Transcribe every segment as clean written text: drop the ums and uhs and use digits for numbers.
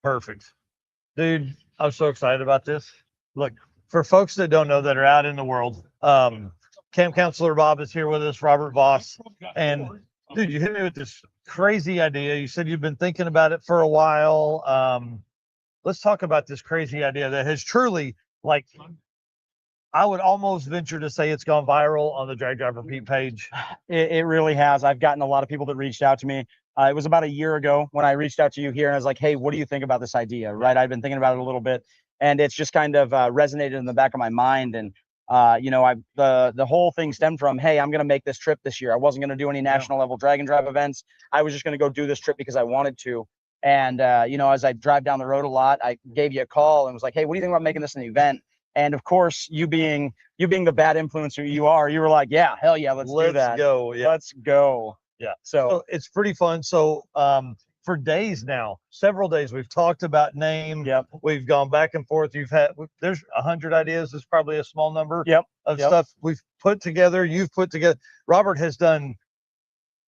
Perfect. Dude, I'm so excited about this. Look, for folks that don't know that are out in the world, Camp Counselor Bob is here with us, Robert Voss. And dude, you hit me with this crazy idea. You said you've been thinking about it for a while. Let's talk about this crazy idea that has truly, like, I would almost venture to say it's gone viral on the Drag Driver Pete page. It really has. I've gotten a lot of people that reached out to me. It was about a year ago when I reached out to you here and I was like, hey, what do you think about this idea? Right. I've been thinking about it a little bit and it's just kind of resonated in the back of my mind. And, the whole thing stemmed from, hey, I'm going to make this trip this year. I wasn't going to do any national level drag and drive events. I was just going to go do this trip because I wanted to. And, as I drive down the road a lot, I gave you a call and was like, hey, what do you think about making this an event? And of course, you being the bad influencer you were like, yeah, hell yeah, let's do that. Go. Yeah. Let's go. Yeah. So it's pretty fun. So for days now, several days, we've talked about name. Yep. We've gone back and forth. There's 100 ideas. It's probably a small number of stuff we've put together. You've put together. Robert has done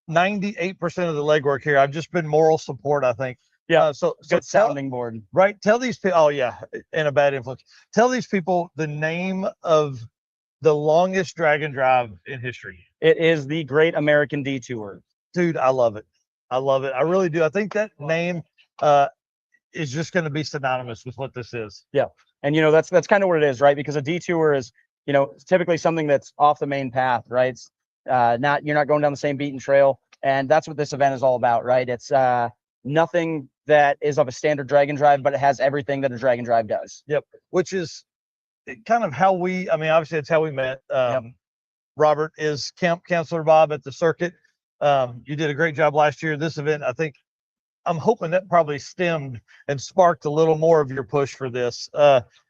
98% of the legwork here. I've just been moral support, I think. Yeah. So good sounding board. Right. Tell these people. Oh yeah, and a bad influence. Tell these people the name of the longest drag and drive in history. It is the Great American Detour. Dude, I love it. I love it. I really do. I think that name is just going to be synonymous with what this is. Yeah. And that's kind of what it is, right? Because a detour is, typically something that's off the main path, right? It's you're not going down the same beaten trail. And that's what this event is all about, right? It's nothing that is of a standard drag and drive, but it has everything that a drag and drive does. Yep. Which is kind of how obviously it's how we met. Robert is Camp Counselor Bob at the circuit. You did a great job last year. This event, I'm hoping that probably stemmed and sparked a little more of your push for this.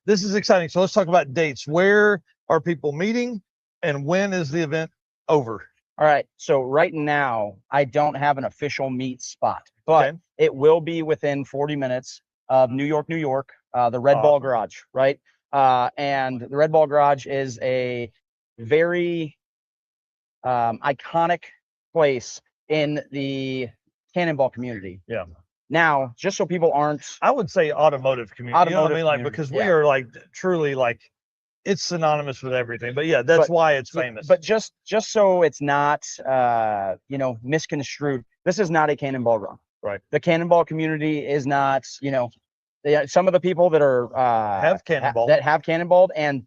This is exciting. So let's talk about dates. Where are people meeting and when is the event over? All right. So right now, I don't have an official meet spot, but it will be within 40 minutes of New York, the Red Ball Garage, right? And the Red Ball Garage is a very iconic place in the cannonball community. Yeah. Now, just so people aren't, I would say automotive community. You know what I mean? Like, because we are like truly like, it's synonymous with everything. But yeah, that's why it's famous. But just so it's not misconstrued, this is not a cannonball run. Right. The cannonball community is not, some of the people that are have cannonballed and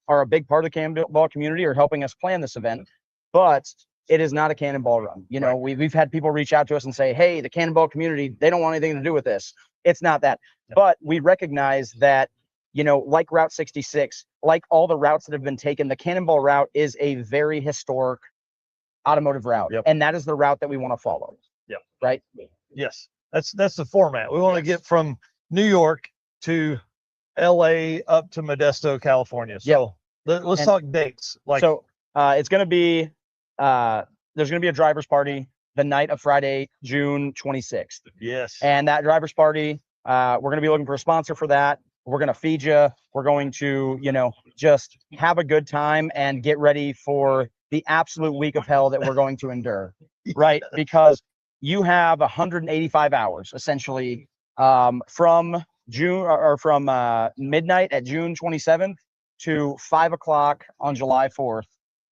are a big part of the cannonball community are helping us plan this event. But it is not a cannonball run. We've had people reach out to us and say, hey, the cannonball community, they don't want anything to do with this. It's not that. Yep. But we recognize that, like Route 66, like all the routes that have been taken, the cannonball route is a very historic automotive route. Yep. And that is the route that we want to follow. Yep. Right? Yes. That's the format. We want to get from New York to LA up to Modesto, California. So let's talk dates. It's going to be, there's going to be a driver's party the night of Friday, June 26th. Yes. And that driver's party, we're going to be looking for a sponsor for that. We're going to feed you. We're going to, just have a good time and get ready for the absolute week of hell that we're going to endure, right? Because you have 185 hours essentially from midnight at June 27th to 5 o'clock on July 4th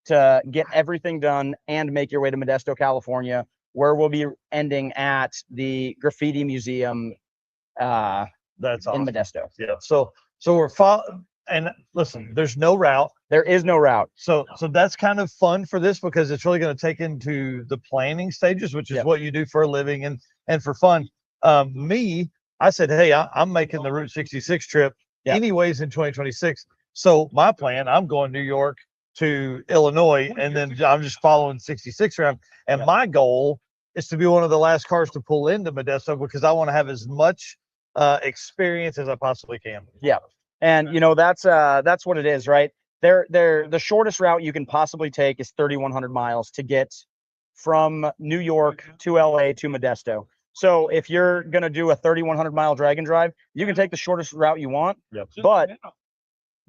to get everything done and make your way to Modesto, California, where we'll be ending at the Graffiti Museum that's awesome. in Modesto. Yeah. So we're and listen, there's no route. There is no route. So that's kind of fun for this because it's really going to take into the planning stages, which is what you do for a living and for fun. I said, hey, I'm making the Route 66 trip anyways in 2026. So my plan, I'm going New York to Illinois, and then I'm just following 66 around. And my goal is to be one of the last cars to pull into Modesto because I want to have as much experience as I possibly can. Yeah. And that's what it is, right? The shortest route you can possibly take is 3,100 miles to get from New York to LA to Modesto. So if you're going to do a 3,100 mile drag and drive, you can take the shortest route you want, but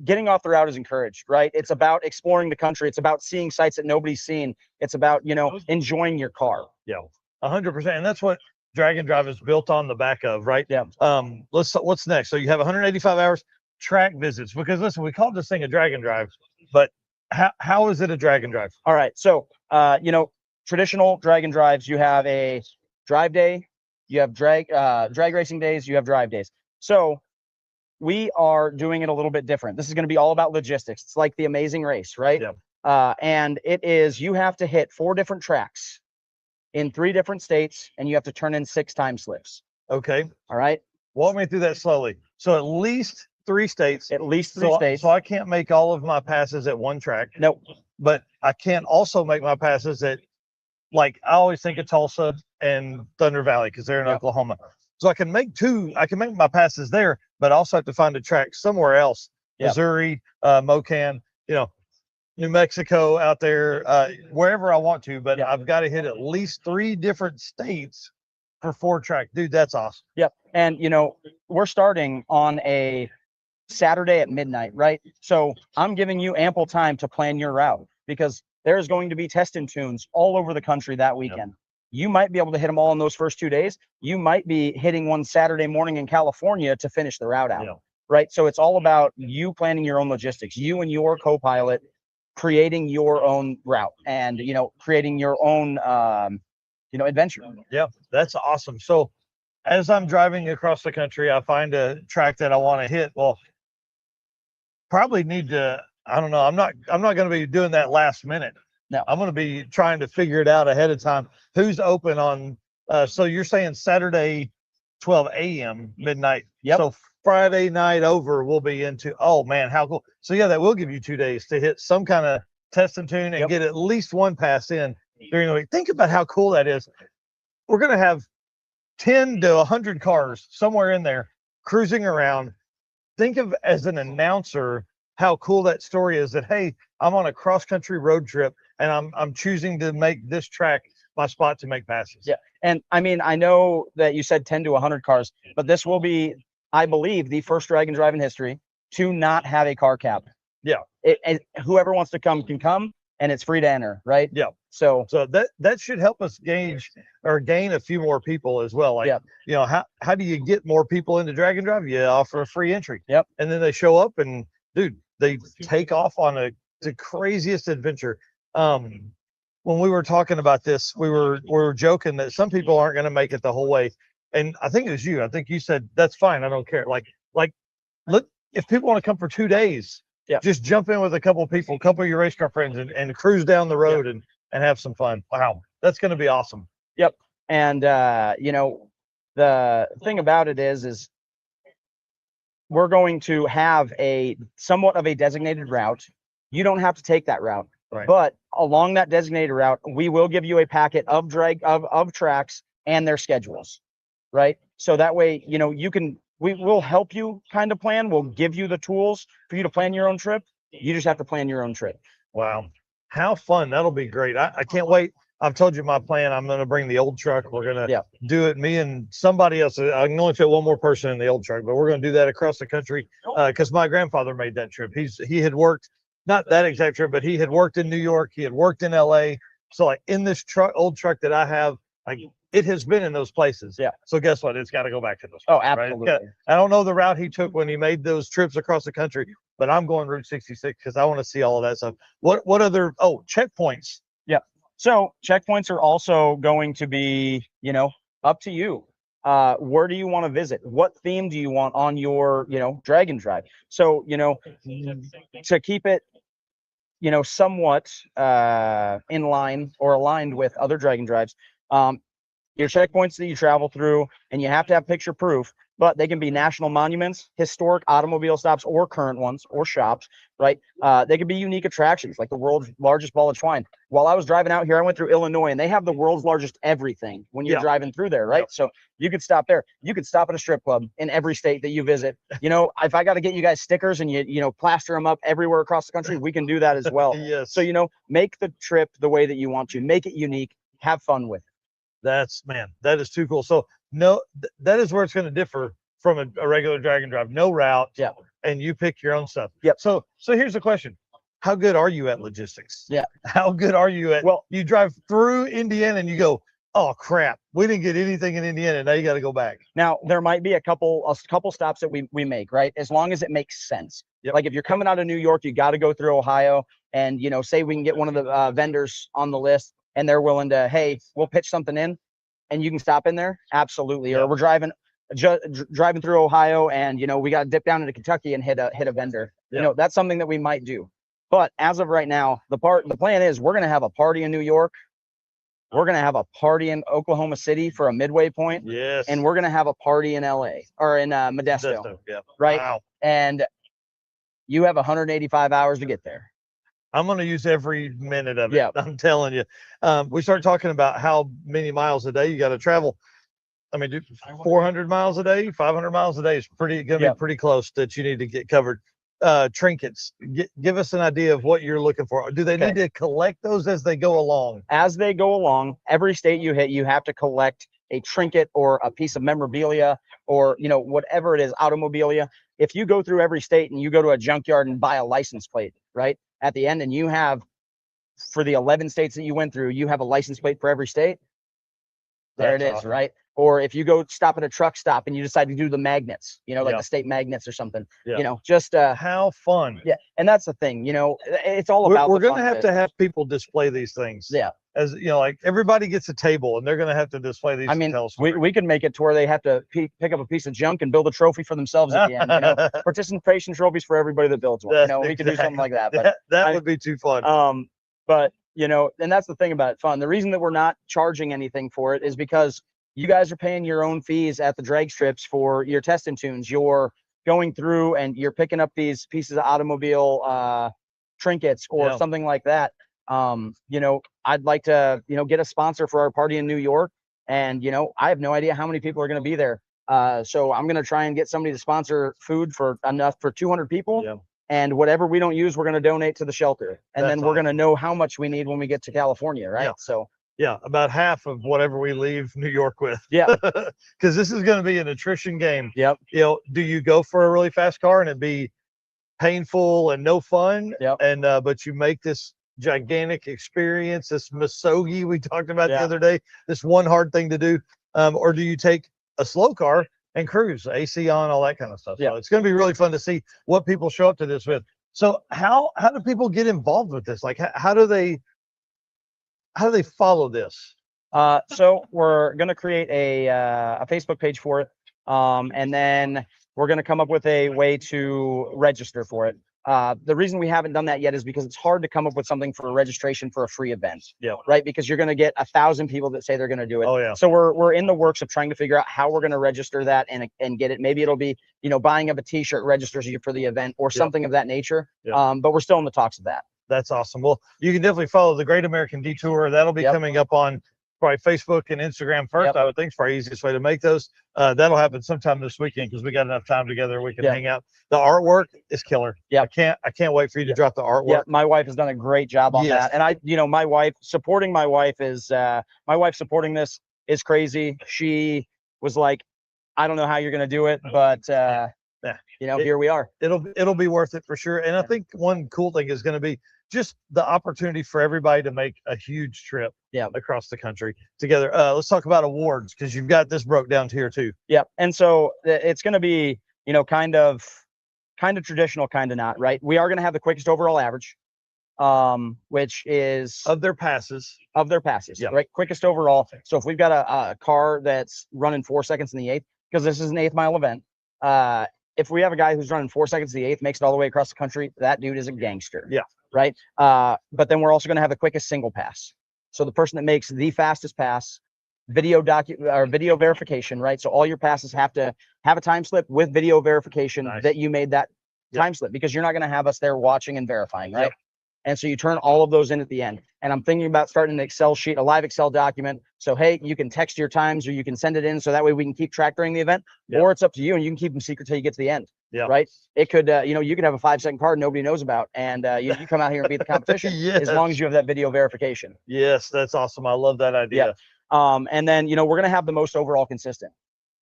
getting off the route is encouraged, right? It's about exploring the country. It's about seeing sites that nobody's seen. It's about, enjoying your car. Yeah, 100%. And that's what drag and drive is built on the back of, right? Yeah. What's next? So you have 185 hours track visits, because listen, we called this thing a drag and drive, but how is it a drag and drive? All right. So, traditional drag and drives, you have a drive day, you have drag racing days, you have drive days. So we are doing it a little bit different. This is going to be all about logistics. It's like the Amazing Race, right? Yeah. And it is, you have to hit 4 different tracks in 3 different states, and you have to turn in 6 time slips. Okay. All right. Walk me through that slowly. So at least 3 states. At least 3 states. So I can't make all of my passes at one track. Nope. But I can't also make my passes at, like, I always think of Tulsa and Thunder Valley because they're in Oklahoma. So I can make my passes there, but I also have to find a track somewhere else. Missouri, Mocan, New Mexico out there, wherever I want to, but I've got to hit at least 3 different states for 4 track. Dude, that's awesome. Yep. And we're starting on a Saturday at midnight, right? So I'm giving you ample time to plan your route, because there's going to be test and tunes all over the country that weekend. Yep. You might be able to hit them all in those first 2 days. You might be hitting one Saturday morning in California to finish the route out, right? So it's all about you planning your own logistics, you and your co-pilot creating your own route, and creating your own adventure. Yeah, that's awesome. So as I'm driving across the country, I find a track that I want to hit. Well, probably need to, I don't know, I'm not going to be doing that last minute. No, I'm going to be trying to figure it out ahead of time. Who's open on so you're saying Saturday 12 a.m. midnight. Yep. So Friday night over, we'll be into, oh man, how cool. So yeah, that will give you 2 days to hit some kind of test and tune and get at least one pass in during the week. Think about how cool that is. We're going to have 10 to 100 cars somewhere in there cruising around. Think of, as an announcer, how cool that story is, that, hey, I'm on a cross-country road trip and I'm choosing to make this track my spot to make passes. Yeah. And I mean, I know that you said 10 to 100 cars, but this will be, I believe, the first drag and drive in history to not have a car cap. Yeah. Whoever wants to come can come, and it's free to enter, right? Yeah. So that should help us gain a few more people as well. Like, how do you get more people into drag and drive? You offer a free entry. Yep. And then they show up and, dude, they take off on the craziest adventure. When we were talking about this, we were joking that some people aren't going to make it the whole way. And I think it was you. I think you said, that's fine, I don't care. Like, look, if people want to come for 2 days, just jump in with a couple of people, couple of your race car friends, and cruise down the road and have some fun. Wow, that's going to be awesome. Yep. And the thing about it is we're going to have a somewhat of a designated route. You don't have to take that route, right? But along that designated route, we will give you a packet of tracks and their schedules, right? So that way, we will help you kind of plan. We'll give you the tools for you to plan your own trip. You just have to plan your own trip. Wow, how fun. That'll be great. I can't wait. I've told you my plan. I'm going to bring the old truck. We're going to do it, me and somebody else. I can only fit one more person in the old truck, but we're going to do that across the country, because my grandfather made that trip. He had worked, not that exact trip, but he had worked in New York. He had worked in LA. So like, in this old truck that I have, like, it has been in those places. Yeah. So guess what? It's got to go back to those. Oh, absolutely. Right? I don't know the route he took when he made those trips across the country, but I'm going Route 66 because I want to see all of that stuff. What other checkpoints? Yeah. So checkpoints are also going to be, up to you. Where do you want to visit? What theme do you want on your, drag and drive? So, to keep it, somewhat in line or aligned with other drag and drives, your checkpoints that you travel through, and you have to have picture proof, but they can be national monuments, historic automobile stops, or current ones, or shops, right? They could be unique attractions, like the world's largest ball of twine. While I was driving out here, I went through Illinois, and they have the world's largest everything when you're driving through there, right? So you could stop there. You could stop at a strip club in every state that you visit. If I got to get you guys stickers and you plaster them up everywhere across the country, we can do that as well. Yes. So, make the trip the way that you want to. Make it unique. Have fun with it. That is too cool. So that is where it's going to differ from a regular drag and drive. No route. Yeah. And you pick your own stuff. Yep. So here's the question. How good are you at logistics? Yeah. How good are you at, you drive through Indiana and you go, oh crap, we didn't get anything in Indiana. Now you got to go back. Now there might be a couple stops that we make, right? As long as it makes sense. Yep. Like if you're coming out of New York, you got to go through Ohio, and say we can get one of the vendors on the list, and they're willing to, hey, we'll pitch something in, and you can stop in there. Absolutely. Yep. Or we're driving through Ohio, and we got to dip down into Kentucky and hit a vendor. Yep. That's something that we might do. But as of right now, the plan is we're going to have a party in New York. We're going to have a party in Oklahoma City for a midway point. Yes. And we're going to have a party in LA or in Modesto. Yeah. Right. Wow. And you have 185 hours to get there. I'm going to use every minute of it. Yeah. I'm telling you. We start talking about how many miles a day you got to travel. I mean, dude, 400 miles a day, 500 miles a day is going to be pretty close that you need to get covered. Trinkets. Give us an idea of what you're looking for. Do they need to collect those as they go along? As they go along, every state you hit, you have to collect a trinket or a piece of memorabilia or, whatever it is, automobilia. If you go through every state and you go to a junkyard and buy a license plate, right, at the end, and you have, for the 11 states that you went through, you have a license plate for every state. There it is, awesome. Right? Or if you go stop at a truck stop and you decide to do the magnets, like the state magnets or something, just how fun. Yeah. And that's the thing, it's all about, we're going to have people display these things. Yeah. As like everybody gets a table and they're going to have to display these. I mean, we could make it to where they have to pick up a piece of junk and build a trophy for themselves at the end, participation trophies for everybody that builds one. We could do something like that, but that would be too fun. But and that's the thing about it, fun. The reason that we're not charging anything for it is because you guys are paying your own fees at the drag strips for your testing tunes. You're going through and you're picking up these pieces of automobile trinkets or something like that. I'd like to, get a sponsor for our party in New York. And, I have no idea how many people are going to be there. So I'm going to try and get somebody to sponsor food for enough for 200 people. Yeah. And whatever we don't use, we're going to donate to the shelter. And then we're going to know how much we need when we get to California. Right. Yeah. So. Yeah, about half of whatever we leave New York with. Yeah. Because this is going to be an attrition game. Yep. Do you go for a really fast car and it be painful and no fun? Yep. And but you make this gigantic experience, this Misogi we talked about the other day, this one hard thing to do, or do you take a slow car and cruise, AC on, all that kind of stuff? So it's going to be really fun to see what people show up to this with. So how do people get involved with this? Like how do they follow this? So we're going to create a Facebook page for it. And then we're going to come up with a way to register for it. The reason we haven't done that yet is because it's hard to come up with something for a registration for a free event. Yeah. Right. Because you're going to get 1,000 people that say they're going to do it. Oh yeah. So we're in the works of trying to figure out how we're going to register that and get it. Maybe it'll be, buying up a t-shirt registers you for the event or something of that nature. But we're still in the talks of that. That's awesome. Well, you can definitely follow the Great American Detour. That'll be coming up on probably Facebook and Instagram first. I would think it's probably the easiest way to make those. That'll happen sometime this weekend because we got enough time together. We can hang out. The artwork is killer. Yeah. I can't wait for you to drop the artwork. Yeah. My wife has done a great job on that. And my wife supporting this is crazy. She was like, I don't know how you're going to do it, but here we are. It'll be worth it for sure. And I think one cool thing is going to be just the opportunity for everybody to make a huge trip across the country together. Let's talk about awards because you've got this broke down to here too. Yeah. And so it's going to be, kind of traditional, kind of not, right? We are going to have the quickest overall average, which is of their passes, right? Quickest overall. So if we've got a car that's running 4 seconds in the eighth, because this is an 8 mile event, if we have a guy who's running 4 seconds in the eighth, makes it all the way across the country, that dude is a gangster. Yeah. Right. But then we're also going to have the quickest single pass. So the person that makes the fastest pass, video verification, right? So all your passes have to have a time slip with video verification that you made that time slip, because you're not going to have us there watching and verifying, right? And so you turn all of those in at the end. And I'm thinking about starting an Excel sheet, a live Excel document. So, hey, you can text your times or you can send it in. So that way we can keep track during the event, or it's up to you and you can keep them secret till you get to the end. Yeah. Right. It could, you could have a 5-second card nobody knows about. And you come out here and beat the competition as long as you have that video verification. Yes. That's awesome. I love that idea. And then, we're going to have the most overall consistent.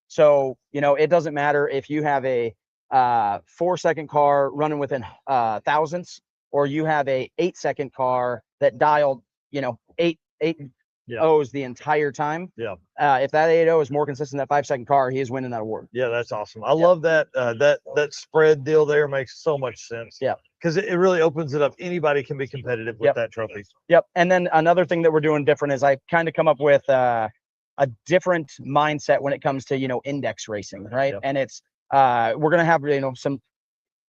So, it doesn't matter if you have a 4-second car running within thousandths, or you have a 8-second car that dialed, eight O's the entire time. Yeah. If that 8.0 is more consistent than that 5-second car, he is winning that award. Yeah, that's awesome. I love that. That spread deal there makes so much sense. Yeah. Because it really opens it up. Anybody can be competitive with that trophy. Yep. And then another thing that we're doing different is I kind of come up with a different mindset when it comes to, index racing, right? Yep. And it's we're gonna have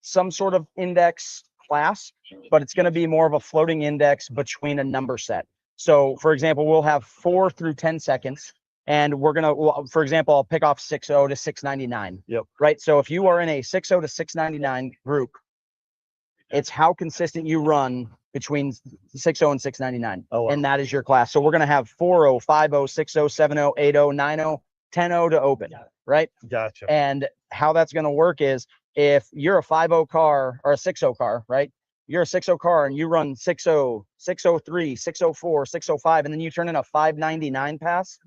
some sort of index class, but it's gonna be more of a floating index between a number set. So for example, we'll have 4 through 10 seconds. And we're gonna, for example, I'll pick off 6.0 to 6.99. Yep. Right. So if you are in a 6.0 to 6.99 group, it's how consistent you run between 6.0 and 6.99. Oh, wow. And that is your class. So we're going to have 4.0, 5.0, 6.0, 7.0, 8.0, 9.0, 10.0 to open. Right. Gotcha. And how that's going to work is if you're a 5.0 car or a 6.0 car, right? You're a 6.0 car and you run 6.0, 6.03, 6.04, 6.05, and then you turn in a 5.99 pass,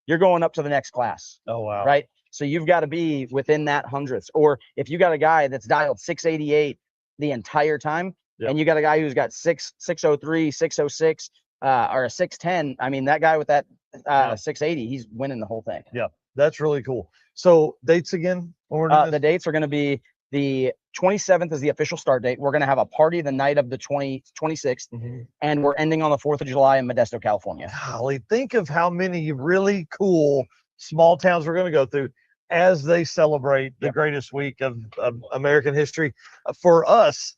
you're going up to the next class. Oh, wow. Right. So you've got to be within that hundredths. Or if you got a guy that's dialed 688 the entire time, and you got a guy who's got 603, 606, or a 610, I mean, that guy with that 680, he's winning the whole thing. Yeah, that's really cool. So dates again? The dates are going to be the 27th is the official start date. We're going to have a party the night of the 26th, and we're ending on the 4th of July in Modesto, California. Golly, think of how many really cool small towns we're going to go through as they celebrate the greatest week of American history for us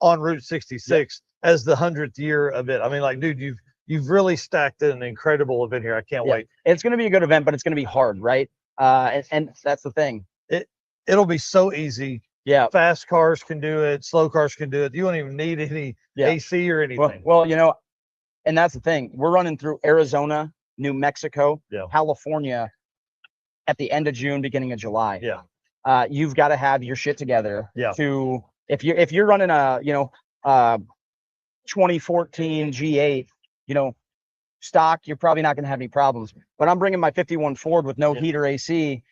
on Route 66 as the 100th year of it. I mean, like, dude, you've really stacked an incredible event here. I can't wait. It's going to be a good event, but it's going to be hard, right? And that's the thing. It'll be so easy. Yeah. Fast cars can do it. Slow cars can do it. You don't even need any AC or anything. Well, and that's the thing. We're running through Arizona, New Mexico, California at the end of June, beginning of July. Yeah. You've got to have your shit together. Yeah. To if you're running a 2014 G8, stock, you're probably not going to have any problems. But I'm bringing my 51 Ford with no heater AC,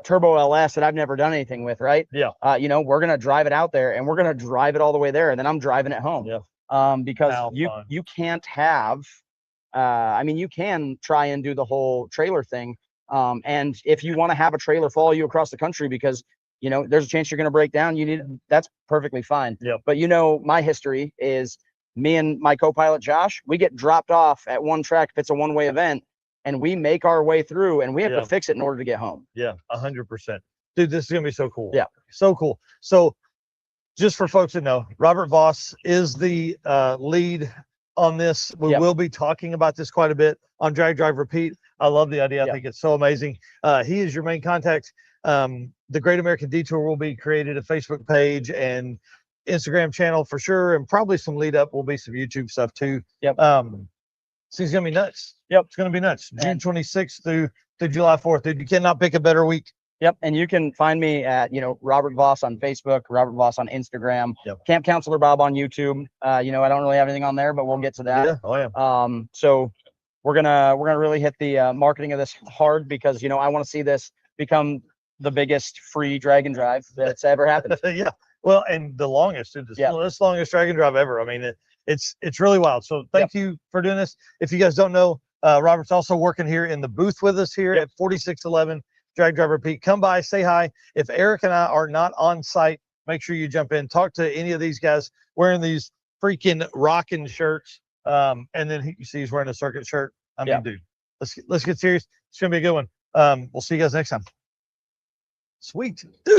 turbo LS that I've never done anything with, right? Yeah. We're going to drive it out there and we're going to drive it all the way there. And then I'm driving it home. Yeah. Because you can't have, you can try and do the whole trailer thing. And if you want to have a trailer follow you across the country because, there's a chance you're going to break down, that's perfectly fine. Yeah. But my history is me and my co-pilot Josh, we get dropped off at one track if it's a one-way event, and we make our way through, and we have to fix it in order to get home. Yeah, 100%. Dude, this is gonna be so cool. Yeah, so cool. So, just for folks to know, Robert Voss is the lead on this. We will be talking about this quite a bit on Drag Drive Repeat. I love the idea. I think it's so amazing. He is your main contact. The Great American Detour will be created a Facebook page and Instagram channel for sure, and probably some lead up will be some YouTube stuff too. Yep. So it's gonna be nuts. Yep. It's gonna be nuts. June 26th through July 4th. Dude, you cannot pick a better week. Yep. And you can find me at, Robert Voss on Facebook, Robert Voss on Instagram, Camp Counselor Bob on YouTube. I don't really have anything on there, but we'll get to that. Yeah. Oh yeah. So we're gonna really hit the marketing of this hard because I want to see this become the biggest free drag and drive that's ever happened. Yeah. Well, and the longest, dude, this longest drag and drive ever. I mean, it's really wild. So thank you for doing this. If you guys don't know, Robert's also working here in the booth with us here at 4611 Drag Drive Repeat. Come by, say hi. If Eric and I are not on site, make sure you jump in, talk to any of these guys wearing these freaking rocking shirts. And then you see he's wearing a circuit shirt. I mean, dude, let's get serious. It's gonna be a good one. We'll see you guys next time. Sweet, dude.